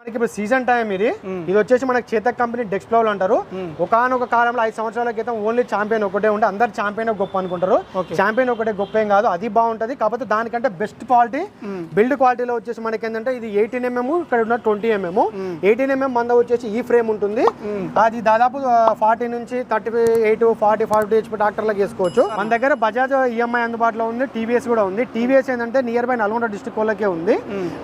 ఇప్పుడు season time ఇది వచ్చేసి మనకి చేతక్ కంపెనీ డెక్స్ప్లౌల్ అంటారు. ఒకనొక కాలంలో 5 సంవత్సరాల క్రితం ఓన్లీ ఛాంపియన్ ఒకటే ఉంటే అందరు ఛాంపియన్ గొప్ప అనుకుంటారు. ఛాంపియన్ ఒకటే గొప్ప ఏం కాదు, అది బాగుంటది. కాకపోతే దానికంటే బెస్ట్ క్వాలిటీ బిల్డ్ క్వాలిటీలో వచ్చేసి మనకి ఏంటంటే ఇది 18mm, ఇక్కడ ఉన్న 20mm. 18mm మంద వచ్చేసి ఈ ఫ్రేమ్ ఉంటుంది. అది దాదాపు 40 నుంచి 38, 40, 40 HP ట్రాక్టర్లకు వేసుకోవచ్చు. మన దగ్గర బజాజ్ ఈఎంఐ అందుబాటులో ఉంది, టీవీఎస్ కూడా ఉంది. టీవీఎస్ ఏంటంటే నియర్ బై నల్గొండ డిస్ట్రిక్ట్ వాళ్ళకే ఉంది.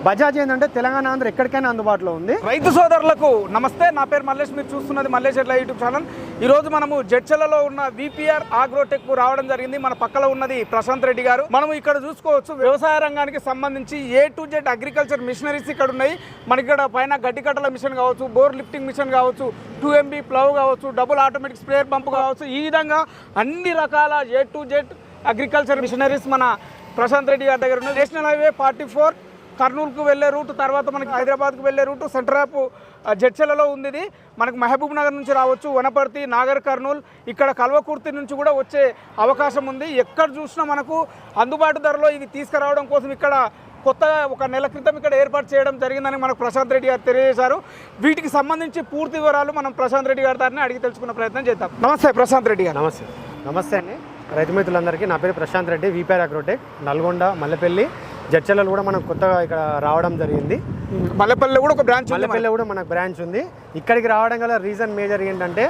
బజాజ్ ఏంటంటే తెలంగాణ, ఆంధ్ర ఎక్కడికైనా అందుబాటులో ఉంది. రైతు సోదరులకు నమస్తే, నా పేరు మల్లేష్. మీరు చూస్తున్నది మల్లేష్ ఎట్లా యూట్యూబ్ ఛానల్. ఈ రోజు మనము జడ్చలలో ఉన్న విపిఆర్ అగ్రోటెక్ రావడం జరిగింది. మన పక్కన ఉన్నది ప్రశాంత్ రెడ్డి గారు. మనం ఇక్కడ చూసుకోవచ్చు వ్యవసాయ రంగానికి సంబంధించి A to Z agriculture machineries ఇక్కడ ఉన్నాయి. మనకి ఇక్కడ పైన గడ్డి కట్టల మిషన్ కావచ్చు, బోర్ లిఫ్టింగ్ మిషన్ కావచ్చు, 2MB ప్లవ్ కావచ్చు, డబుల్ ఆటోమేటిక్ స్ప్రేయర్ పంప్ కావచ్చు, ఈ విధంగా అన్ని రకాల A to Z agriculture machineries మన ప్రశాంత్ రెడ్డి గారి దగ్గర ఉన్నాయి. నేషనల్ హైవే 44 కర్నూలుకు వెళ్ళే రూట్, తర్వాత మనకి హైదరాబాద్కు వెళ్ళే రూట్ సెంటర్ ఆఫ్ జడ్చలలో ఉంది. ఇది మనకు మహబూబ్ నగర్ నుంచి రావచ్చు, వనపర్తి, నాగర్ కర్నూలు, ఇక్కడ కల్వకుర్తి నుంచి కూడా వచ్చే అవకాశం ఉంది. ఎక్కడ చూసినా మనకు అందుబాటు ధరలో ఇది తీసుకురావడం కోసం ఇక్కడ కొత్తగా 1 నెల క్రితం ఇక్కడ ఏర్పాటు చేయడం జరిగిందని మనకు ప్రశాంత్ రెడ్డి గారు తెలియజేశారు. వీటికి సంబంధించి పూర్తి వివరాలు మనం ప్రశాంత్ రెడ్డి గారి దారిని అడిగి తెలుసుకునే ప్రయత్నం చేద్దాం. నమస్తే ప్రశాంత్ రెడ్డి గారు. నమస్తే అండి రైతు మిత్రులందరికీ. నా పేరు ప్రశాంత్ రెడ్డి, విపిఆర్ అగ్రోటెక్, నల్గొండ, మల్లెపల్లి, జడ్చలలో కూడా మనం కొత్తగా ఇక్కడ రావడం జరిగింది. మల్లెపల్లిలో కూడా ఒక బ్రాంచ్, మల్లెపల్లిలో కూడా మనకు బ్రాంచ్ ఉంది. ఇక్కడికి రావడం గల రీజన్ మేజర్ ఏంటంటే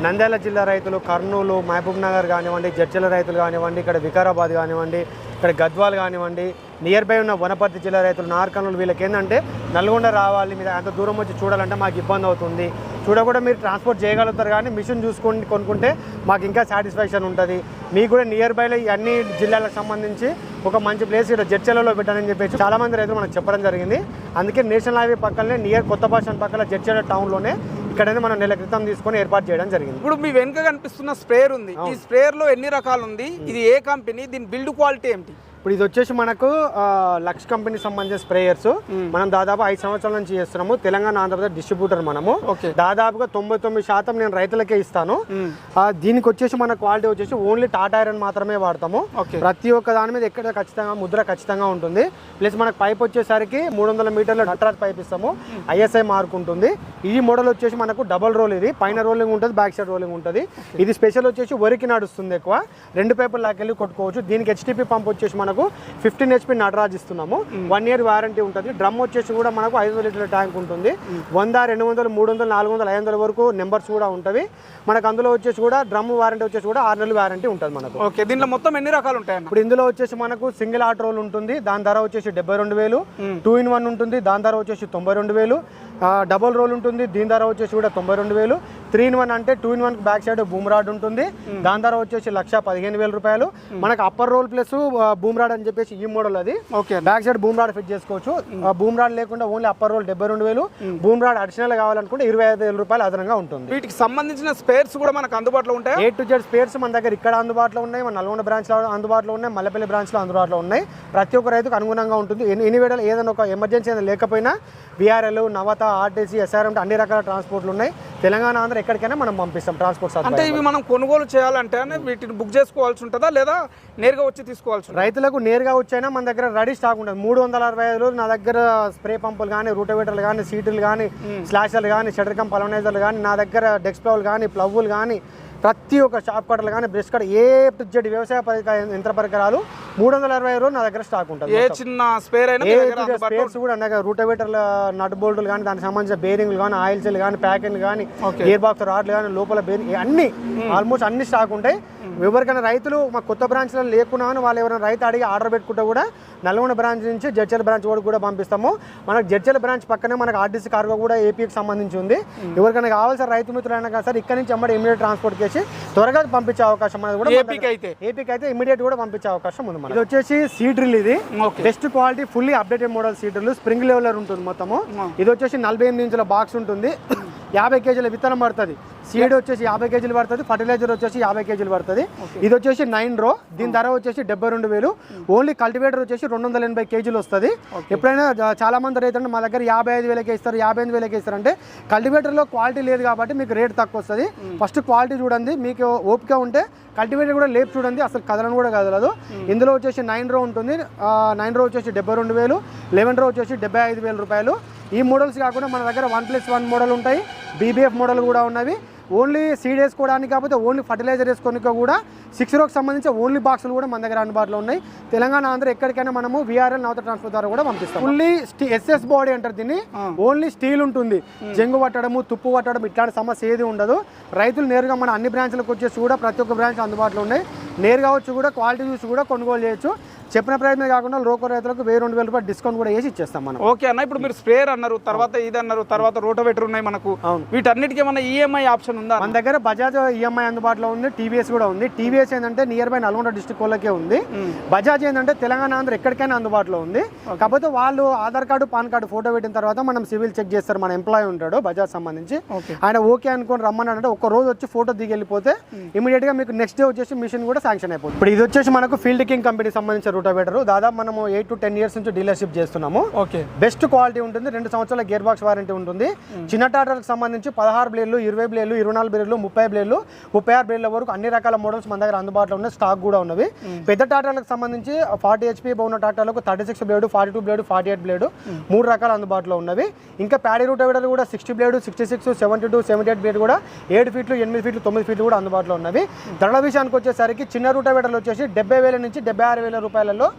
నంద్యాల జిల్లా రైతులు, కర్నూలు, మహబూబ్ నగర్ కానివ్వండి, జడ్చల రైతులు కానివ్వండి, ఇక్కడ వికారాబాద్ కానివ్వండి, ఇక్కడ గద్వాల్ కానివ్వండి, నియర్ బై ఉన్న వనపర్తి జిల్లా రైతులు, నార్కర్నూలు, వీళ్ళకి ఏంటంటే నల్గొండ రావాలి, మీరు అంత దూరం వచ్చి చూడాలంటే మాకు ఇబ్బంది అవుతుంది. చూడకుండా మీరు ట్రాన్స్పోర్ట్ చేయగలుగుతారు, కానీ మిషన్ చూసుకొని కొనుక్కుంటే మాకు ఇంకా సాటిస్ఫాక్షన్ ఉంటుంది. మీకు కూడా నియర్ బైలో అన్ని జిల్లాలకు సంబంధించి ఒక మంచి ప్లేస్ ఇక్కడ జడ్చలలో పెట్టానని చెప్పేసి చాలామంది రైతులు మనకు చెప్పడం జరిగింది. అందుకే నేషనల్ హైవే పక్కనే నియర్ కొత్త బస్ స్టాండ్ పక్కన జడ్చల టౌన్లోనే ఇక్కడనే మనం నెల క్రితం తీసుకొని ఏర్పాటు చేయడం జరిగింది. ఇప్పుడు మీ వెనుక కనిపిస్తున్న స్ప్రేయర్ ఉంది. ఈ స్ప్రేయర్ లో ఎన్ని రకాలు ఉంది? ఇది ఏ కంపెనీ? దీని బిల్డ్ క్వాలిటీ ఏంటి? ఇప్పుడు ఇది వచ్చేసి మనకు లక్స్ కంపెనీ సంబంధించిన స్ప్రేయర్స్. మనం దాదాపు 5 సంవత్సరాల నుంచి చేస్తున్నాము. తెలంగాణ, ఆంధ్రప్రదేశ్ డిస్ట్రిబ్యూటర్ మనము. దాదాపుగా 99% నేను రైతులకే ఇస్తాను. దీనికి వచ్చేసి మన క్వాలిటీ వచ్చేసి ఓన్లీ టాటా ఐరన్ మాత్రమే వాడతాము. ప్రతి ఒక్క దాని మీద ఎక్కడ ఖచ్చితంగా ముద్ర ఖచ్చితంగా ఉంటుంది. ప్లస్ మనకు పైప్ వచ్చేసరికి 300 మీటర్ల నటరాజ్ పైప్ ఇస్తాము. ISI మార్క్ ఉంటుంది. ఈ మోడల్ వచ్చేసి మనకు డబల్ రోల్, ఇది పైన రోలింగ్ ఉంటుంది, బ్యాక్ సైడ్ రోలింగ్ ఉంటుంది. ఇది స్పెషల్ వచ్చేసి వరికి నడుస్తుంది, ఎక్కువ 2 పైపులు లాకెళ్ళి కొట్టుకోవచ్చు. దీనికి HTP పంప్ వచ్చేసి మనకు 15 HP నటరాజ్ ఇస్తున్నాము. 1 year వారంటీ ఉంటుంది. డ్రమ్ వచ్చేసి కూడా మనకు 500 లీటర్ల ట్యాంక్ ఉంటుంది. 100, 200, 300, 400, 500 వరకు నెంబర్స్ కూడా ఉంటవి మనకు. అందులో వచ్చేసి కూడా డ్రమ్ వారంటీ వచ్చేసి కూడా 6 నెలల వారంటీ ఉంటుంది మనకు. ఓకే, దీంట్లో మొత్తం ఎన్ని రకాలు ఉంటాయి? ఇప్పుడు ఇందులో వచ్చేసి మనకు సింగిల్ ఆట్ రోల్ ఉంటుంది, దాని ధర వచ్చేసి 72,000. 2-in-1 ఉంటుంది, దాని ధర వచ్చేసి 92,000. డబుల్ రోల్ ఉంటుంది, దీని ధర వచ్చేసి కూడా 92,000. 3-in-1 అంటే 2-in-1 back side boom rod ఉంటుంది, దాని ధర వచ్చేసి 1,15,000 రూపాయలు. మనకు upper roll plus boom rod అని చెప్పేసి ఈ మోడల్ అది. Okay, back side boom rod fit చేసుకోవచ్చు. బూమ్ రాడ్ లేకుండా only upper roll 72,000. Boom rod additional కావాలనుకుంటే 25,000 రూపాయలు అదనంగా ఉంటుంది. వీటికి సంబంధించిన స్పేర్స్ కూడా మనకు అందుబాటులో ఉంటాయి. A to Z స్పేర్స్ మన దగ్గర ఇక్కడ అందుబాటులో ఉన్నాయి, మన నల్గొండ బ్రాంచ్ లో అందుబాటులో ఉన్నాయి, మల్లెపల్లి బ్రాంచ్ లో అందుబాటులో ఉన్నాయి. ప్రతి ఒక్క రైతుకు అనుగుణంగా ఉంటుంది. ఎన్ని వేళ ఏదైనా ఒక ఎమర్జెన్సీ ఏదైనా లేకపోయినా VRL, నవత, RTC, SRM అన్ని రకాల ట్రాన్స్పోర్ట్లు ఉన్నాయి. తెలంగాణ, ఆంధ్ర ఎక్కడికైనా మనం పంపిస్తాం ట్రాన్స్పోర్ట్. అంటే ఇవి మనం కొనుగోలు చేయాలంటే వీటిని బుక్ చేసుకోవాల్సి ఉంటుందా, లేదా నేరుగా వచ్చి తీసుకోవాల్సి? రైతులకు నేరుగా వచ్చైనా మన దగ్గర రెడీ స్టాక్ ఉంటుంది. 365 రోజులు నా దగ్గర స్ప్రే పంపులు కానీ, రూటోవేటర్లు కానీ, సీటులు కానీ, స్లాషర్లు కానీ, షటర్ కమ్ పలవనైజర్లు కానీ, నా దగ్గర డెక్స్ప్లౌలు కానీ, ప్లవ్వులు కానీ, ప్రతి ఒక్క షాప్ కట్టర్లు కానీ, brush cut, A to Z వ్యవసాయ యంత్ర పరికరాలు 365 రోజులు నా దగ్గర స్టాక్ ఉంటుంది. ఏ చిన్న స్పేర్ అయినా స్పేర్స్ కూడా నా రూటోవేటర్ల నట్ బోల్టులు కానీ, దానికి సంబంధించిన బేరింగ్లు కానీ, ఆయిల్ సెల్ కానీ, ప్యాకెట్లు కానీ, గేర్ బాక్స్ రాడ్లు కానీ, లోపల బేరింగ్ అన్ని ఆల్మోస్ట్ అన్ని స్టాక్ ఉంటాయి. ఎవరికైనా రైతులు మా కొత్త బ్రాంచ్లో లేకున్నా వాళ్ళు ఎవరైనా రైతు అడిగి ఆర్డర్ పెట్టుకుంటే కూడా నల్గొండ బ్రాంచ్ నుంచి జడ్చల బ్రాంచ్ కూడా పంపిస్తాము. మనకు జడ్చల బ్రాంచ్ పక్కనే మనకు RTC కార్గో కూడా ఏపీకి సంబంధించి ఉంది. ఎవరికైనా కావాల్సిన రైతు మిత్రులైనా కదా సార్, ఇక్కడ నుంచి అమ్మడి ఇమీడియట్ ట్రాన్స్పోర్ట్ చేసి త్వరగా పంపించే అవకాశం అనేది కూడా ఏపీకి అయితే ఇమీడియట్ కూడా పంపించే అవకాశం ఉంది. ఇది వచ్చేసి సీడ్ డ్రిల్, ఇది best quality fully updated model seed drill. Spring leveller ఉంటుంది మొత్తము. ఇది వచ్చేసి 48 ఇంచుల బాక్స్ ఉంటుంది. 50 కేజీల విత్తనం పడుతుంది. సీడ్ వచ్చేసి 50 కేజీలు పడుతుంది. ఫర్టిలైజర్ వచ్చేసి 50 కేజీలు పడుతుంది. ఇది వచ్చేసి 9 రో, దీని ధర వచ్చేసి 72,000. ఓన్లీ కల్టివేటర్ వచ్చేసి 280 కేజీలు వస్తుంది. ఎప్పుడైనా చాలా మంది రైతులు మా దగ్గర 55,000కే ఇస్తారు, 58,000కే ఇస్తారు అంటే కల్టివేటర్లో క్వాలిటీ లేదు కాబట్టి మీకు రేట్ తక్కువ వస్తుంది. ఫస్ట్ క్వాలిటీ చూడండి, మీకు ఓపిక ఉంటే కల్టివేటర్ కూడా లేపు చూడండి, అసలు కదలను కూడా కదలదు. ఇందులో వచ్చేసి 9 రో ఉంటుంది. 9 రో వచ్చేసి 72,000. 11 రో వచ్చేసి 75,000 రూపాయలు. ఈ మోడల్స్ కాకుండా మన దగ్గర 1+1 మోడల్ ఉంటాయి, బీబీఎఫ్ మోడల్ కూడా ఉన్నవి. ఓన్లీ సీడ్ వేసుకోవడానికి కాకపోతే ఓన్లీ ఫర్టిలైజర్ వేసుకోనికి కూడా 6 రోకి సంబంధించి ఓన్లీ బాక్సులు కూడా మన దగ్గర అందుబాటులో ఉన్నాయి. తెలంగాణ ఆంధ్ర ఎక్కడికైనా మనము విఆర్ఎల్ నౌత ట్రాన్స్పోర్ట్ ద్వారా కూడా పంపిస్తాం. ఓన్లీ ఎస్ఎస్ బాడీ అంటారు దీన్ని, ఓన్లీ స్టీల్ ఉంటుంది. జంగు పట్టడము, తుప్పు పట్టడం ఇట్లాంటి సమస్య ఏది ఉండదు. రైతులు నేరుగా మన అన్ని బ్రాంచ్లకు వచ్చేసి కూడా ప్రతి ఒక్క బ్రాంచ్ అందుబాటులో ఉన్నాయి. నేరుగా వచ్చి కూడా క్వాలిటీ చూసి కూడా కొనుగోలు చేయొచ్చు. చెప్పిన ప్రైస్ కాకుండా లోకల్ రైతులకు 1000-2000 రూపాయలు డిస్కౌంట్ కూడా వేసి ఇచ్చేస్తాం మనం. ఓకే అన్న, ఇప్పుడు మీరు స్ప్రేయర్ అన్నారు, తర్వాత ఇది అన్నారు, తర్వాత రోటోవేటర్ ఉన్నాయి మనకు. వీటన్నిటికీ ఏమన్నా ఈఎంఐ ఆప్షన్ ఉందా? మన దగ్గర బజాజ్ ఈఎంఐ అందుబాటులో ఉంది, టీవీఎస్ కూడా ఉంది. టీవీఎస్ ఏంటంటే నియర్ బై నల్గొండ డిస్ట్రిక్ట్ వాళ్ళకే ఉంది. బజాజ్ ఏంటంటే తెలంగాణ ఆంధ్ర ఎక్కడికైనా అందుబాటులో ఉంది. కాకపోతే వాళ్ళు Aadhaar card, pan card photo పెట్టిన తర్వాత మనం సివిల్ చెక్ చేస్తారు. మన ఎంప్లాయీ ఉంటాడు బజాజ్ సంబంధించి, ఆయన ఓకే అనుకొని రమ్మని అంటే ఒక రోజు వచ్చి ఫోటో దిగి వెళ్ళిపోతే ఇమీడియట్ గా మీకు నెక్స్ట్ డే వచ్చేసి మిషన్ కూడా శాంక్షన్ అయిపోతుంది. ఇప్పుడు ఇది వచ్చేసి మనకు ఫీల్డ్ కింగ్ కంపెనీ సంబంధించిన రూటోవేటర్. దాదాపు మనము 8 to 10 years నుంచి డీలర్షిప్ చేస్తున్నాము. ఓకే, బెస్ట్ క్వాలిటీ ఉంటుంది, 2 సంవత్సరాల గేర్ బాక్స్ వారంటీ ఉంటుంది. చిన్న టాటర్కి సంబంధించి 16 బ్లేడ్లు, 20 బ్లేడ్లు, 24 బ్లేడ్లు, 30 బ్లేడ్లు, 36 బ్లేడ్ల వరకు అన్ని రకాల మోడల్స్ మన దగ్గర అందుబాటులో ఉన్నాయి. స్టాక్ కూడా ఉన్నవి. పెద్ద టాటాలకు సంబంధించి 40 HP ఉన్న టాటాలకు 36 బ్లేడ్, 42 బ్లేడ్, 48 బ్లేడ్ 3 రకాలు అందుబాటులో ఉన్నవి. ఇంకా ప్యాడీ రూటోవేటర్ కూడా 60 బ్లేడ్, 66, 72, 78 బ్లేడ్ కూడా 7 ఫీట్లు, 8 ఫీట్లు, 9 ఫీట్లు కూడా అందుబాటులో ఉన్నవి. ధరల విషయానికి వచ్చేసరికి చిన్న రూటోవేటర్లు వచ్చేసి 70,000 నుంచి 76,000 రూపాయలలో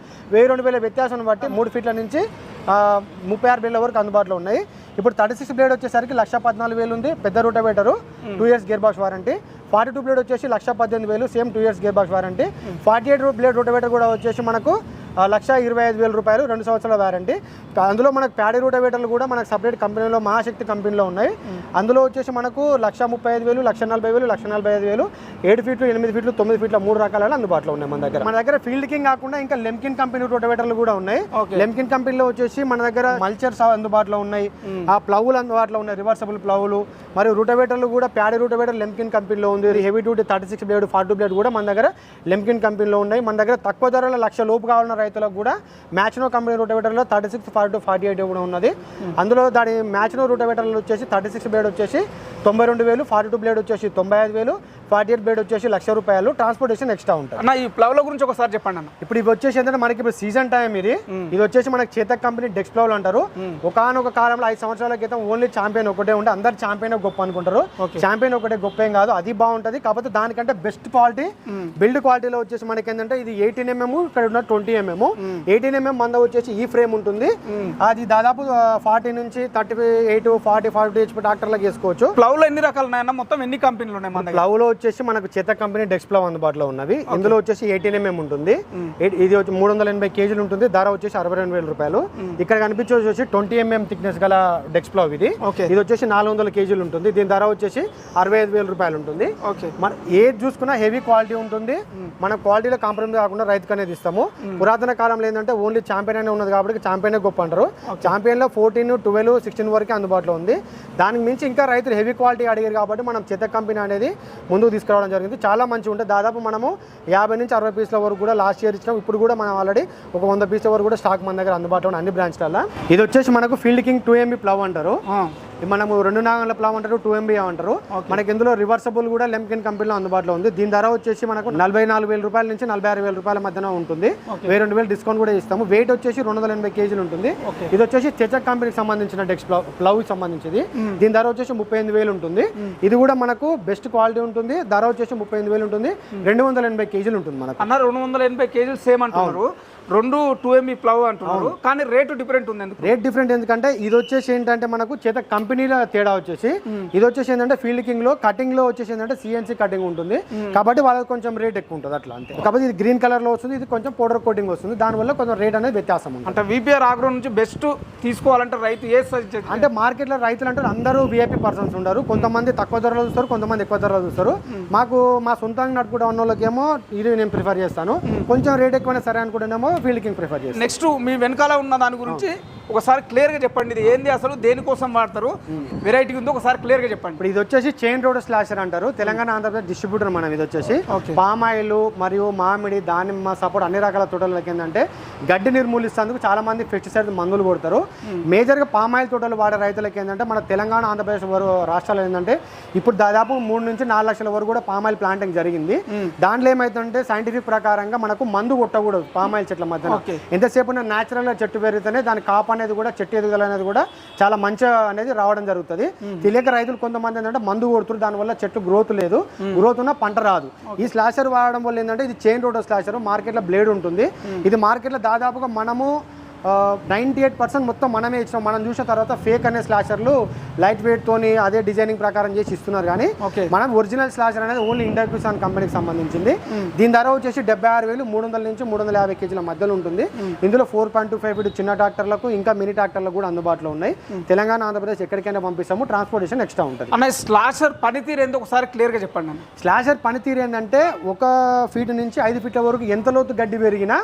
1000-2000 వ్యత్యాసం బట్టి 3 ఫీట్ల నుంచి 36 బ్లేడ్ల వరకు అందుబాటులో ఉన్నాయి. ఇప్పుడు 36 బ్లేడ్ వచ్చేసరికి 1,14,000 ఉంది పెద్ద rotavator, 2 years gear box warranty. 42 blade వచ్చేసి 1,18,000 same 2 years gear box warranty. 48 blade rotavator కూడా వచ్చేసి మనకు 1,25,000 రూపాయలు 2 సంవత్సరాల వారంటీ. అందులో మనకు ప్యాడీ రూటోవేటర్లు కూడా మనకు సపరేట్ కంపెనీలో మహాశక్తి కంపెనీలో ఉన్నాయి. అందులో వచ్చేసి మనకు 1,35,000, 1,40,000, 1,45,000 7 ఫీట్లు, 8 ఫీట్లు, 9 ఫీట్ల 3 రకాల అందుబాటులో ఉన్నాయి మన దగ్గర. మన దగ్గర ఫీల్డ్ కింగ్ కాకుండా ఇంకా లెమ్కిన్ కంపెనీ రూటోవేటర్లు కూడా ఉన్నాయి. లెమ్కిన్ కంపెనీలో వచ్చేసి మన దగ్గర మల్చర్స్ అందుబాటులో ఉన్నాయి, ఆ ప్లవులు అందుబాటులో ఉన్నాయి, రివర్సబుల్ ప్లవులు. మరియు రూటోవేటర్లు కూడా ప్యాడీ రూటోవేటర్ లెమ్కిన్ కంపెనీలో ఉంది. హెవీ డ్యూటీ 36 బ్లేడ్, 42 బ్లేడ్ కూడా మన దగ్గర లెమ్కిన్ కంపెనీలో ఉన్నాయి. మన దగ్గర తక్కువ ధరలో 1,00,000 లోపు కావాలన్న రైతులకు కూడా మ్యాచ్నో కంపెనీ రూటోవేటర్లో 36, 42, 48 కూడా ఉన్నది. అందులో దాని మ్యాచ్నో రూటోవేటర్లు వచ్చేసి 36 బ్లేడ్ వచ్చేసి 92,000, 42 బ్లేడ్ వచ్చేసి 95,000, 48 బ్లేడ్ వచ్చేసి 1,00,000 రూపాయలు. ట్రాన్స్పోర్టేషన్ ఎక్స్ట్రా ఉంటుంది. అన్న ఈ ప్లవ్ల గురించి ఒకసారి చెప్పండి అన్న. ఇప్పుడు ఇవి వచ్చేసి ఏంటంటే మనకి ఇప్పుడు సీజన్ టైం ఇది వచ్చేసి మనకి చేతక్ కంపెనీ డెక్స్ ప్లవ్లు అంటారు. ఒకనొక కాలంలో 5 సంవత్సరాల క్రితం ఓన్లీ ఛాంపియన్ ఒకటే ఉంటే అందరు ఛాంపియన్ గొప్ప అనుకుంటారు. ఛాంపియన్ ఒకటే గొప్ప ఏం కాదు, అది బాగుంటది. కాకపోతే దానికంటే బెస్ట్ క్వాలిటీ బిల్డ్ క్వాలిటీలో వచ్చేసి మనకి ఏంటంటే ఇది 18 mm, ఇక్కడ ఉన్న 20 mm. 18 mm మంద వచ్చేసి ఈ ఫ్రేమ్ ఉంటుంది. అది దాదాపు 40 నుంచి 38, 40, 42 HP ట్రాక్టర్లకు వేసుకోవచ్చు. ప్లవ్లో ఎన్ని రకాలు ఉన్నాయన్న, మొత్తం ఎన్ని కంపెనీలు ఉన్నాయి మన దగ్గర? ప్లవ్లో వచ్చేసి మనకు చేతక్ కంపెనీ డెక్స్ ప్లవ్ అందుబాటులో ఉన్నవి. ఇందులో వచ్చేసి 18 mm ఉంటుంది. ఇది వచ్చి 380 కేజీలు ఉంటుంది. ధర వచ్చేసి 62,000 రూపాయలు. ఇక్కడ కనిపించే వచ్చేసి 20 mm థిక్నెస్ గల డెక్స్ ప్లవ్ ఇది. ఇది వచ్చేసి 400 కేజీలు ఉంటుంది. దీని ధర వచ్చేసి 65,000 రూపాయలు ఉంటుంది. మన ఏది చూసుకున్నా హెవీ క్వాలిటీ ఉంటుంది. మన క్వాలిటీలో కాంప్రమైజ్ కాకుండా రైతుకు అనేది ఇస్తాము. పురాతన కాలంలో ఏంటంటే ఓన్లీ ఛాంపియన్ అనే ఉన్నది కాబట్టి ఛాంపియన్ గొప్ప అంటారు. ఛాంపియన్ లో 14, 12, 16 వరకు అందుబాటులో ఉంది. దానికి మించి ఇంకా రైతులు హెవీ క్వాలిటీ అడిగారు కాబట్టి మనం చేతక్ కంపెనీ అనేది ముందుకు తీసుకురావడం జరిగింది. చాలా మంచిగా ఉంటుంది. దాదాపు మనము 50 నుంచి 60 పీసుల వరకు కూడా లాస్ట్ ఇయర్ ఇచ్చినాం. ఇప్పుడు కూడా మనం ఆల్రెడీ ఒక 100 పీసుల వరకు కూడా స్టాక్ మన దగ్గర అందుబాటులో అన్ని బ్రాంచ్లలో. ఇది వచ్చేసి మనకు ఫీల్డ్ కింగ్ 2 MB ప్లవ్ అంటారు. మనము 2 నాగల ప్లవ్ అంటారు, 2 MB అంటారు. మనకి ఇందులో రివర్సబుల్ కూడా లెమ్కిన్ కంపెనీలో అందుబాటులో ఉంది. దీని ధర వచ్చేసి మనకు 44,000 రూపాయల నుంచి 46,000 రూపాయల మధ్యన ఉంటుంది. 1,200 డిస్కౌంట్ కూడా ఇస్తాము. వెయిట్ వచ్చేసి 280 కేజీలు ఉంటుంది. ఇది వచ్చేసి చేతక్ కంపెనీకి సంబంధించిన డెక్స్ ప్లవ్ సంబంధించింది. దీని ధర వచ్చేసి 38,000 ఉంటుంది. ఇది కూడా మనకు బెస్ట్ క్వాలిటీ ఉంటుంది. ధర వచ్చేసి 38,000 ఉంటుంది. 280 కేజీలు ఉంటుంది మనకు. అన్న 280 కేజీలు సేమ్ అంటున్నారు. 2 2MB ప్లవ్ అంటున్నారు, కానీ రేటు డిఫరెంట్ ఉంది. ఎందుకు రేట్ డిఫరెంట్? ఎందుకంటే ఇది వచ్చేసి ఏంటంటే మనకు చేతక్ కంపెనీల తేడా వచ్చేసి ఇది వచ్చేసి ఏంటంటే ఫీల్డ్ కింగ్ లో కటింగ్ లో వచ్చేసి ఏంటంటే CNC కటింగ్ ఉంటుంది కాబట్టి వాళ్ళకి కొంచెం రేట్ ఎక్కువ ఉంటుంది అట్లా అంతే. కాబట్టి ఇది గ్రీన్ కలర్ లో వస్తుంది, ఇది కొంచెం పౌడర్ కోటింగ్ వస్తుంది. దానివల్ల కొంచెం రేట్ అనేది వ్యత్యాసం ఉంటుంది. అంటే VPR ఆగ్రో నుంచి బెస్ట్ తీసుకోవాలంటే రైతు ఏ సజెస్ట్ అంటే మార్కెట్ లో రైతులు అంటే అందరూ VIP పర్సన్స్ ఉండరు. కొంతమంది తక్కువ ధరలో చూస్తారు, కొంతమంది ఎక్కువ ధరలో చూస్తారు. మా సొంతంగా నడుపుకుంటే ఉన్న వాళ్ళకేమో ఇది నేను ప్రిఫర్ చేస్తాను. కొంచెం రేట్ ఎక్కువైనా సరే అనుకుంటేనేమో ఫీల్డ్ కింగ్ ప్రిఫర్ చేస్తాను. నెక్స్ట్ మీ వెనకాల ఉన్న దాని గురించి ఒకసారి క్లియర్ గా చెప్పండి. ఇది ఏంది, అసలు దేనికోసం వాడతారు, వెరైటీ ఉంది, ఒకసారి క్లియర్ గా చెప్పండి. ఇప్పుడు ఇది వచ్చేసి చైన్ రోడ్ స్లాషర్ అంటారు. తెలంగాణ ఆంధ్రప్రదేశ్ డిస్ట్రిబ్యూటర్ మనం. ఇది వచ్చేసి పామ్ ఆయిల్ మరియు మామిడి, దానిమ్మ, సపోర్ట్ అన్ని రకాల తోటలకి ఏంటంటే గడ్డి నిర్మూలిస్తేందుకు చాలా మంది పెస్టిసైడ్ మందులు కొడతారు. మేజర్ గా పామ్ ఆయిల్ తోటలు వాడే రైతులకి ఏంటంటే మన తెలంగాణ ఆంధ్రప్రదేశ్ రాష్ట్రాలు ఏంటంటే ఇప్పుడు దాదాపు 3 నుంచి 4 లక్షల వరకు కూడా పామ్ ఆయిల్ ప్లాంటింగ్ జరిగింది. దాంట్లో ఏమైతుందంటే సైంటిఫిక్ ప్రకారంగా మనకు మందు కొట్టకూడదు పామ్ ఆయిల్ చెట్ల మధ్య. ఎంతసేపు న్యాచురల్ గా చెట్టు పెరిగితేనే దాని కాపాన్ని అనేది కూడా చెట్టు ఎదుగుదల అనేది కూడా చాలా మంచిగా అనేది రావడం జరుగుతుంది. తెలియక రైతులు కొంతమంది ఏంటంటే మందు కొడుతున్నారు, దానివల్ల చెట్టు గ్రోత్ లేదు, గ్రోత్ ఉన్న పంట రాదు. ఈ స్లాషర్ వాడడం వల్ల ఏంటంటే ఇది చైన్ రోటర్ స్లాషర్, మార్కెట్లో బ్లేడ్ ఉంటుంది. ఇది మార్కెట్లో దాదాపుగా మనము 98% మొత్తం మనమే ఇచ్చినాం. మనం చూసిన తర్వాత ఫేక్ అనే స్లాషర్లు లైట్ వెయిట్ తోని అదే డిజైనింగ్ ప్రకారం చేసి ఇస్తున్నారు, కానీ మనం ఒరిజినల్ స్లాషర్ అనేది ఓన్లీ ఇండక్యూసాన్ కంపెనీకి సంబంధించింది. దీని ధర వచ్చేసి 76,000 300 నుంచి 350 కేజీల మధ్యలో ఉంటుంది. ఇందులో 4.25 ఫీట్ చిన్న ట్రాక్టర్లకు ఇంకా మినీ ట్రాక్టర్లకు కూడా అందుబాటులో ఉన్నాయి. తెలంగాణ, ఆంధ్రప్రదేశ్ ఎక్కడికైనా పంపిస్తాము, ట్రాన్స్పోర్టేషన్ ఎక్స్ట్రా ఉంటుంది. అన్న స్లాషర్ పనితీరు ఏందో ఒకసారి క్లియర్గా చెప్పండి. స్లాషర్ పనితీరు ఏంటంటే 1 ఫీట్ నుంచి 5 ఫీట్ల వరకు ఎంత లోతు గడ్డి పెరిగినా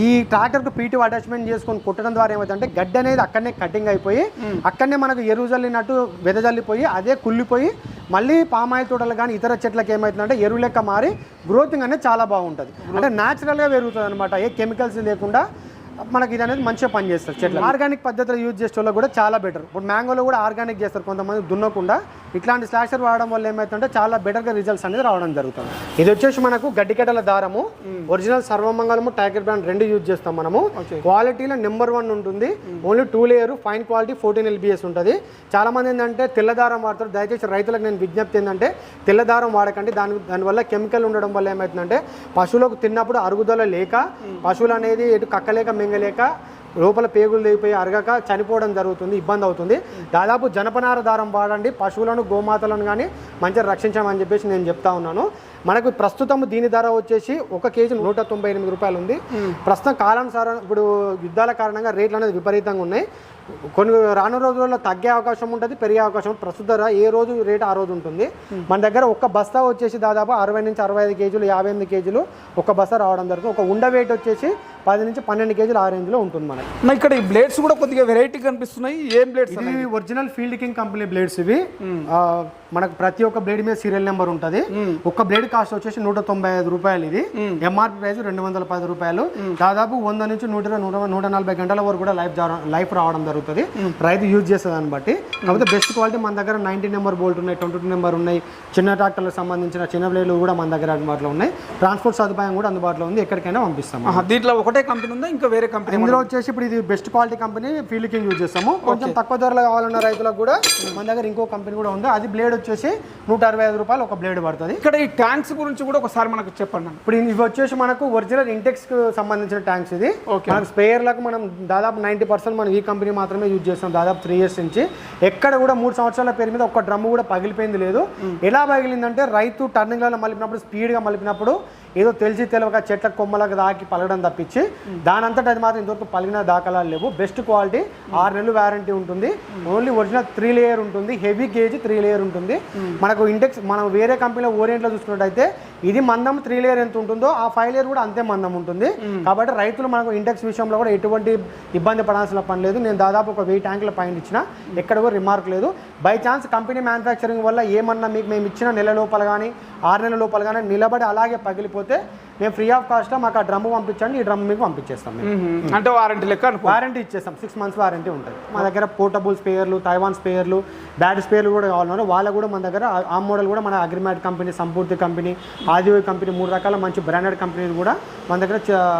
ఈ ట్రాక్టర్కు పీటీ అటాచ్మెంట్ చేసుకొని కొట్టడం ద్వారా ఏమవుతుందంటే గడ్డి అనేది అక్కడనే కటింగ్ అయిపోయి అక్కడనే మనకు ఎరువు జల్లినట్టు వెదజల్లిపోయి అదే కుళ్ళిపోయి మళ్ళీ పామాయిల్ తోటలు కానీ ఇతర చెట్లకి ఏమవుతుందంటే ఎరువు లెక్క మారి గ్రోతింగ్ అనేది చాలా బాగుంటుంది. అంటే న్యాచురల్గా పెరుగుతుంది అనమాట, ఏ కెమికల్స్ లేకుండా మనకి ఇది అనేది మంచిగా పనిచేస్తారు. చెట్లు ఆర్గానిక్ పద్ధతిలో యూజ్ చేసే వాళ్ళు కూడా చాలా బెటర్. ఇప్పుడు మ్యాంగోలో కూడా ఆర్గానిక్ చేస్తారు కొంతమంది దున్నకుండా. ఇట్లాంటి స్లాషర్ వాడడం వల్ల ఏమవుతుందంటే చాలా బెటర్గా రిజల్ట్స్ అనేది రావడం జరుగుతుంది. ఇది వచ్చేసి మనకు గడ్డికెటల దారము, ఒరిజినల్ సర్వమంగళము, టైగర్ బ్రాండ్ 2 యూజ్ చేస్తాం మనము. క్వాలిటీలో నెంబర్ 1 ఉంటుంది. Only 2 layer fine quality 14 LBS ఉంటుంది. చాలా మంది ఏంటంటే తెల్లదారం వాడతారు. దయచేసి రైతులకు నేను విజ్ఞప్తి ఏంటంటే తెల్లదారం వాడకండి. దానివల్ల కెమికల్ ఉండడం వల్ల ఏమవుతుందంటే పశువులకు తిన్నప్పుడు అరుగుదల లేక పశువులు అనేది ఎటు కక్కలేక మింగలేక లోపల పేగులు లేకపోయి అరగక చనిపోవడం జరుగుతుంది, ఇబ్బంది అవుతుంది. దాదాపు జనపనార దారం వాడండి, పశువులను గోమాతలను కానీ మంచిగా రక్షించామని చెప్పేసి నేను చెప్తా ఉన్నాను. మనకు ప్రస్తుతం దీని ధర వచ్చేసి 1 కేజీ 198 రూపాయలు ఉంది. ప్రస్తుతం కాలానుసారం ఇప్పుడు యుద్ధాల కారణంగా రేట్లు అనేది విపరీతంగా ఉన్నాయి. కొన్ని రాను రోజుల్లో తగ్గే అవకాశం ఉంటుంది, పెరిగే అవకాశం. ప్రస్తుత ధర ఏ రోజు రేటు ఆ రోజు ఉంటుంది. మన దగ్గర ఒక బస్తా వచ్చేసి దాదాపు 60 నుంచి 65 కేజీలు 58 కేజీలు ఒక బస్తా రావడం జరుగుతుంది. ఒక ఉండ వెయిట్ వచ్చేసి 10 నుంచి 12 కేజీలు ఆ రేంజ్లో ఉంటుంది మనకి. ఇక్కడ ఈ బ్లేడ్స్ కూడా కొద్దిగా వెరైటీ కనిపిస్తున్నాయి. ఏం బ్లేడ్స్? ఇది original field king company blades ఇవి. మనకు ప్రతి ఒక్క బ్లేడ్ మీద సీరియల్ నెంబర్ ఉంటుంది. ఒక బ్లేడ్ కాస్ట్ వచ్చేసి 195 రూపాయలు. ఇది ఎంఆర్పి ప్రైస్ 210 రూపాయలు. దాదాపు 100 నుంచి 140 గంటల వరకు కూడా లైఫ్ రావడం జరుగుతుంది రైతు యూజ్ చేసే దాన్ని బట్టి. కాకపోతే బెస్ట్ క్వాలిటీ మన దగ్గర 19 నెంబర్ బోల్ట్ ఉన్నాయి, 22 నెంబర్ ఉన్నాయి. చిన్న ట్రాక్టర్లకు సంబంధించిన చిన్న బ్లేడ్లు కూడా మన దగ్గర అందుబాటులో ఉన్నాయి. ట్రాన్స్పోర్ట్ సదుపాయం కూడా అందుబాటులో ఉంది, ఎక్కడికైనా పంపిస్తాం. దీంట్లో ఒకటే కంపెనీ ఉందా, ఇంకా వేరే కంపెనీ? ఇందులో వచ్చేసి ఇప్పుడు ఇది best quality company field king use చేస్తాము. కొంచెం తక్కువ ధరలో కావాలన్న రైతులకు కూడా మన దగ్గర ఇంకో కంపెనీ కూడా ఉంది. అది బ్లేడ్ వచ్చేసి 165 రూపాయలు ఒక బ్లేడ్ పడుతుంది. ఇక్కడ ఈ ట్యాంక్స్ గురించి కూడా ఒకసారి మనకు చెప్పండి. ఇప్పుడు ఇవి వచ్చేసి మనకు ఒరిజినల్ ఇంటెక్స్ కు సంబంధించిన ట్యాంక్స్. ఇది మనకు స్ప్రేయర్లకు మనం దాదాపు 90% మనం ఈ కంపెనీ మాత్రమే యూజ్ చేస్తాం. దాదాపు 3 years నుంచి ఎక్కడ కూడా 3 సంవత్సరాల పేరు మీద ఒక్క డ్రమ్ము కూడా పగిలిపోయింది లేదు. ఎలా పగిలిందంటే రైతు టర్నింగ్లలో మలిపినప్పుడు స్పీడ్గా మలిపినప్పుడు ఏదో తెలిసి తెలియక చెట్ల కొమ్మలకు దాకి పలగడం తప్పించి దానంతటా అది మాత్రం ఇంతవరకు పలిగిన దాఖలాలు లేవు. బెస్ట్ క్వాలిటీ, 6 నెలలు వారంటీ ఉంటుంది. ఓన్లీ ఒరిజినల్ 3 లేయర్ ఉంటుంది. హెవీ గేజ్ 3 లేయర్ ఉంటుంది. మనకు ఇండెక్స్ మనం వేరే కంపెనీలో ఓరియంట్లో చూసుకున్నట్టయితే ఇది మందం 3 లేయర్ ఎంత ఉంటుందో ఆ 5 లేయర్ కూడా అంతే మందం ఉంటుంది. కాబట్టి రైతులు మనకు ఇండెక్స్ విషయంలో కూడా ఎటువంటి ఇబ్బంది పడాల్సిన పని లేదు. నేను దాదాపు ఒక 1000 ట్యాంకుల పైన ఇచ్చిన, ఎక్కడ కూడా రిమార్క్ లేదు. బై ఛాన్స్ కంపెనీ మ్యానుఫ్యాక్చరింగ్ వల్ల ఏమన్నా మీకు మేము ఇచ్చిన నెల లోపల కానీ 6 నెలల లోపల కానీ నిలబడి అలాగే పగిలిపోతే మేము ఫ్రీ ఆఫ్ కాస్ట్లో మాకు ఆ డ్రమ్ పంపించండి, ఈ డ్రమ్ మీకు పంపించేస్తాం. అంటే వారంటీ లెక్క వారంటీ ఇచ్చేస్తాం. 6 months వారంటీ ఉంటుంది. మా దగ్గర పోర్టబుల్ స్పేయర్లు, తైవాన్ స్పేయర్లు, బ్యాడ్ స్పేయర్లు కూడా కావాలన్నారు. వాళ్ళకు కూడా మన దగ్గర ఆ మోడల్ కూడా మన అగ్రిమాట్ కంపెనీ, సంపూర్తి కంపెనీ, ఆదివై కంపెనీ 3 రకాల మంచి బ్రాండెడ్ కంపెనీలు కూడా మన దగ్గర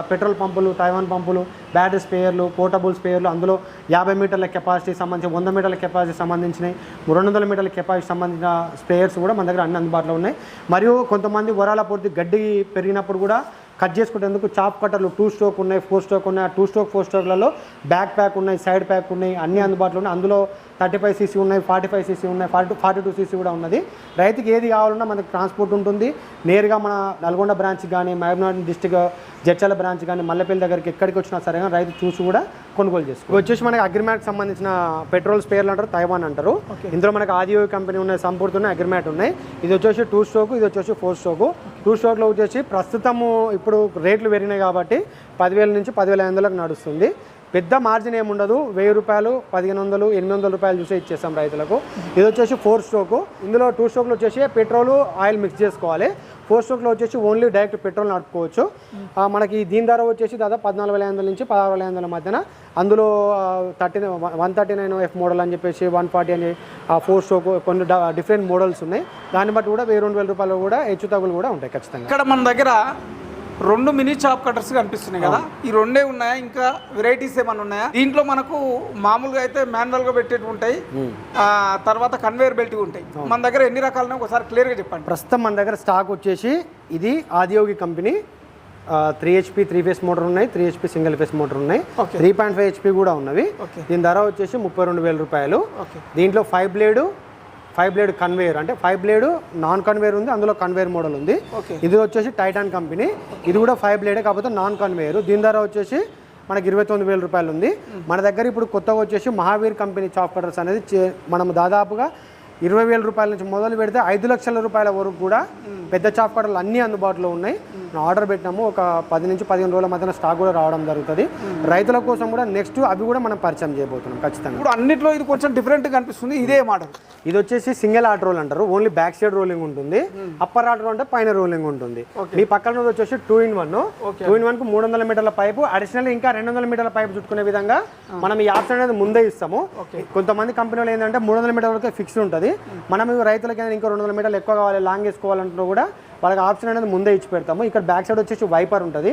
పెట్రోల్ పంపులు, తైవాన్ పంపులు, బ్యాటరీ స్పేయర్లు, పోర్టబుల్ స్పేయర్లు, అందులో 50 మీటర్ల కెపాసిటీ సంబంధించి, 100 మీటర్ల కెపాసిటీ సంబంధించినవి, 200 మీటర్ల కెపాసిటీ సంబంధించిన స్పేయర్స్ కూడా మన దగ్గర అన్ని అందుబాటులో ఉన్నాయి. మరియు కొంతమంది వరాల పూర్తి గడ్డి పెరిగినప్పుడు కూడా కట్ చేసుకునేందుకు చాప్ కట్టర్లు 2 స్ట్రోక్ ఉన్నాయి, 4 స్ట్రోక్ ఉన్నాయి. 2 స్ట్రోక్ 4 స్ట్రోక్లలో బ్యాక్ ప్యాక్ ఉన్నాయి, సైడ్ ప్యాక్ ఉన్నాయి, అన్ని అందుబాటులో ఉన్నాయి. అందులో 35cc ఉన్నాయి, 45cc ఉన్నాయి, 42cc కూడా ఉన్నది. రైతుకి ఏది కావాలన్నా మనకు ట్రాన్స్పోర్ట్ ఉంటుంది. నేరుగా మన నల్గొండ బ్రాంచ్ కానీ, మహబూబ్నగర్ డిస్టిక్ జడ్చర్ల బ్రాంచ్ కానీ, మల్లెపల్లి దగ్గరికి ఎక్కడికి వచ్చినా సరే కానీ రైతు చూసి కూడా కొనుగోలు చేసుకో. వచ్చేసి మనకి అగ్రిమాట్కి సంబంధించిన పెట్రోల్ స్పేర్లు అంటారు, తైవాన్ అంటారు. ఇందులో మనకి ఆదియో కంపెనీ ఉన్నాయి, సంపూర్తి ఉన్నాయి, అగ్రిమాట్ ఉన్నాయి. ఇది వచ్చేసి 2 స్ట్రోక్, ఇది వచ్చేసి 4 స్ట్రోక్. 2 స్ట్రోక్లో వచ్చేసి ప్రస్తుతము ఇప్పుడు రేట్లు పెరిగినాయి కాబట్టి 10,000 నుంచి 10,500లకు నడుస్తుంది. పెద్ద మార్జిన్ ఏముండదు. 1000 రూపాయలు, 1500, 800 రూపాయలు చూసే ఇచ్చేస్తాం రైతులకు. ఇది వచ్చేసి 4 స్ట్రోక్. ఇందులో 2 స్ట్రోక్లో వచ్చేసి పెట్రోల్, ఆయిల్ మిక్స్ చేసుకోవాలి. 4 స్ట్రోక్లో వచ్చేసి ఓన్లీ డైరెక్ట్ పెట్రోల్ నడుపుకోవచ్చు. మనకి దీని ధర వచ్చేసి దాదాపు 14,500 నుంచి 16,500 మధ్యన. అందులో 139F మోడల్ అని చెప్పేసి 140 అని 4 స్ట్రోక్ కొన్ని డిఫరెంట్ మోడల్స్ ఉన్నాయి. దాన్ని బట్టి కూడా 1000-2000 రూపాయలు కూడా హెచ్చు తగ్గులు కూడా ఉంటాయి ఖచ్చితంగా. ఇక్కడ మన దగ్గర రెండు మినీ చాప్ కటర్స్ కనిపిస్తున్నాయి కదా, ఈ రెండే ఉన్నాయా? ఇంకా వెరైటీస్ ఏమైనా ఉన్నాయా? దీంట్లో మనకు మామూలుగా అయితే మాన్యువల్ గా పెట్టేవి ఉంటాయి, తర్వాత కన్వేయర్ బెల్ట్ ఉంటాయి. మన దగ్గర ఎన్ని రకాలు ఒకసారి క్లియర్ గా చెప్పండి. ప్రస్తుతం మన దగ్గర స్టాక్ వచ్చేసి ఇది Adiyogi company 3 HP 3 face motor ఉన్నాయి, 3 HP సింగిల్ ఫేస్ మోటార్ ఉన్నాయి, 3.5 HP కూడా ఉన్నవి. దీని ధర వచ్చేసి 32,000 రూపాయలు. దీంట్లో 5 బ్లేడ్ కన్వేయర్, అంటే 5 బ్లేడ్ నాన్ కన్వేయర్ ఉంది, అందులో కన్వేయర్ మోడల్ ఉంది. ఇది వచ్చేసి టైటాన్ కంపెనీ, ఇది కూడా 5 బ్లేడే కాకపోతే నాన్ కన్వేయర్. దీని ధర వచ్చేసి మనకి 29,000 రూపాయలు ఉంది. మన దగ్గర ఇప్పుడు కొత్తగా వచ్చేసి మహావీర్ కంపెనీ చాప్ కటర్స్ అనేది మనం దాదాపుగా 20,000 రూపాయల నుంచి మొదలు పెడితే 5 లక్షల రూపాయల వరకు కూడా పెద్ద చాప్ కటర్లు అన్నీ అందుబాటులో ఉన్నాయి. ఆర్డర్ పెట్టినాము, ఒక 10 నుంచి 15 రోజుల మధ్యన స్టాక్ కూడా రావడం జరుగుతుంది. రైతుల కోసం కూడా నెక్స్ట్ అవి కూడా మనం పరిచయం చేయబోతున్నాం ఖచ్చితంగా. ఇప్పుడు అన్నిట్లో ఇది కొంచెం డిఫరెంట్ కనిపిస్తుంది, ఇదే మోడల్. ఇది వచ్చేసి సింగిల్ ఆర్ట్ రోల్ అంటారు, ఓన్లీ బ్యాక్ సైడ్ రోలింగ్ ఉంటుంది. అప్పర్ ఆర్ట్ రోల్ అంటే పైన రోలింగ్ ఉంటుంది. మీ పక్కన వచ్చేసి 2-in-1 2-in-1 కు 300 మీటర్ల పైపు, అడిషనల్ ఇంకా 200 మీటర్ల పైపు చుట్టుకునే విధంగా మనం ఈ ఆప్షన్ అనేది ముందే ఇస్తాము. కొంతమంది కంపెనీలు ఏంటంటే 300 మీటర్ల వరకు ఫిక్స్డ్ ఉంటుంది. మనం రైతులకి ఇంకా 200 మీటర్లు ఎక్కువ కావాలి, లాంగ్ వేసుకోవాలంటే కూడా వాళ్ళకి ఆప్షన్ అనేది ముందే ఇచ్చి పెడతాము. ఇక్కడ బ్యాక్ సైడ్ వచ్చేసి వైపర్ ఉంటుంది.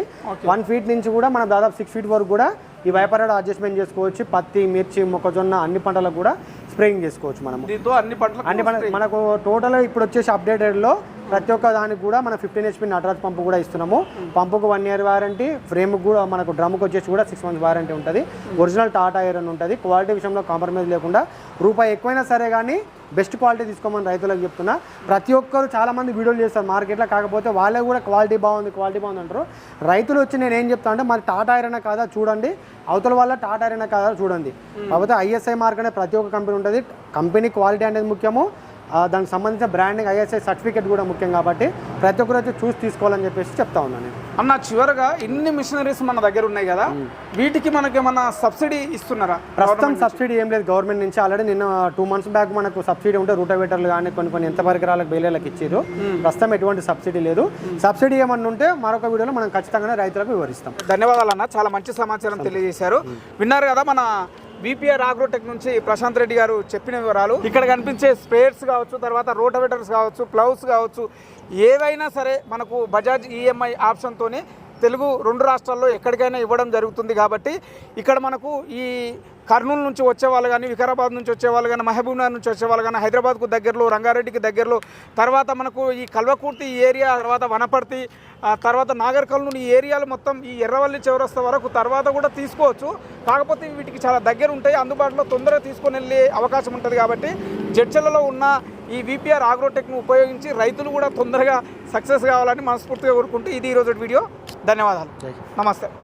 1 ఫీట్ నుంచి కూడా మనం దాదాపు 6 ఫీట్ వరకు కూడా ఈ వైపర్ అడ్జస్ట్మెంట్ చేసుకోవచ్చు. పత్తి, మిర్చి, మొక్కజొన్న అన్ని పంటలకు కూడా స్ప్రేయింగ్ చేసుకోవచ్చు. మనం అన్ని పంటలు మనకు టోటల్ ఇప్పుడు వచ్చేసి అప్డేటెడ్లో ప్రతి ఒక్క దానికి కూడా మనం 15 HP నటరాజ్ పంపు కూడా ఇస్తున్నాము. పంపుకు 1 year వారంటీ, ఫ్రేమ్కి కూడా మనకు డ్రమ్కి వచ్చేసి కూడా 6 months వారంటీ ఉంటుంది. ఒరిజినల్ టాటా ఐరన్ ఉంటుంది. క్వాలిటీ విషయంలో కాంప్రమైజ్ లేకుండా, రూపాయి ఎక్కువైనా సరే కానీ బెస్ట్ క్వాలిటీ తీసుకోమని రైతులకు చెప్తున్నా. ప్రతి ఒక్కరు చాలామంది వీడియోలు చేస్తారు మార్కెట్లో, కాకపోతే వాళ్ళే కూడా క్వాలిటీ బాగుంది అంటారు. రైతులు వచ్చి నేను ఏం చెప్తాను అంటే మరి టాటా ఐరన్ కాదా చూడండి, అవతల వల్ల టాటా ఐరన్ కాదా చూడండి. కాకపోతే ISI మార్క్ అనేది ప్రతి ఒక్క కంపెనీ ఉంటుంది. కంపెనీ క్వాలిటీ అనేది ముఖ్యము, దానికి సంబంధించిన బ్రాండింగ్ ISI సర్టిఫికేట్ కూడా ముఖ్యం. కాబట్టి ప్రతి ఒక్కరు అయితే చూసి తీసుకోవాలని చెప్పేసి చెప్తా ఉన్నాను నేను. అన్న చివరగా ఇన్ని మిషనరీస్ మన దగ్గర ఉన్నాయి కదా, వీటికి మనకి ఏమన్నా సబ్సిడీ ఇస్తున్నారా? ప్రస్తుతం సబ్సిడీ ఏం లేదు గవర్నమెంట్ నుంచి. ఆల్రెడీ నిన్న 2 months బ్యాక్ మనకు సబ్సిడీ ఉంటే రూటవేటర్లు కానీ కొన్ని ఎంత పరికరాలకు బేలేలకు ఇచ్చారు. ప్రస్తుతం ఎటువంటి సబ్సిడీ లేదు. సబ్సిడీ ఏమన్నా ఉంటే మరొక వీడియోలో మనం ఖచ్చితంగా రైతులకు వివరిస్తాం. ధన్యవాదాలు అన్న, చాలా మంచి సమాచారం తెలియజేశారు. విన్నారు కదా మన VPR ఆగ్రోటెక్ నుంచి ప్రశాంత్ రెడ్డి గారు చెప్పిన వివరాలు. ఇక్కడ కనిపించే స్ప్రేయర్స్ కావచ్చు, తర్వాత రోటవేటర్స్ కావచ్చు, ప్లౌస్ కావచ్చు, ఏవైనా సరే మనకు బజాజ్ EMI ఆప్షన్తోనే తెలుగు 2 రాష్ట్రాల్లో ఎక్కడికైనా ఇవ్వడం జరుగుతుంది. కాబట్టి ఇక్కడ మనకు ఈ కర్నూలు నుంచి వచ్చేవాళ్ళు కానీ, వికారాబాద్ నుంచి వచ్చేవాళ్ళు కానీ, మహబూబ్నగర్ నుంచి వచ్చేవాళ్ళు కానీ, హైదరాబాద్కు దగ్గరలో, రంగారెడ్డికి దగ్గరలో, తర్వాత మనకు ఈ కల్వకుర్తి ఏరియా, తర్వాత వనపర్తి, తర్వాత నాగర్ కర్నూలు ఈ ఏరియాలు మొత్తం ఈ ఎర్రవల్లి చౌరస్తా వరకు తర్వాత కూడా తీసుకోవచ్చు. కాకపోతే వీటికి చాలా దగ్గర ఉంటాయి, అందుబాటులో తొందరగా తీసుకొని వెళ్ళే అవకాశం ఉంటుంది. కాబట్టి జడ్చలలో ఉన్న ఈ VPR ఆగ్రోటెక్ను ఉపయోగించి రైతులు కూడా తొందరగా సక్సెస్ కావాలని మనస్ఫూర్తిగా కోరుకుంటూ ఇది ఈరోజు వీడియో. ధన్యవాదాలు, నమస్తే.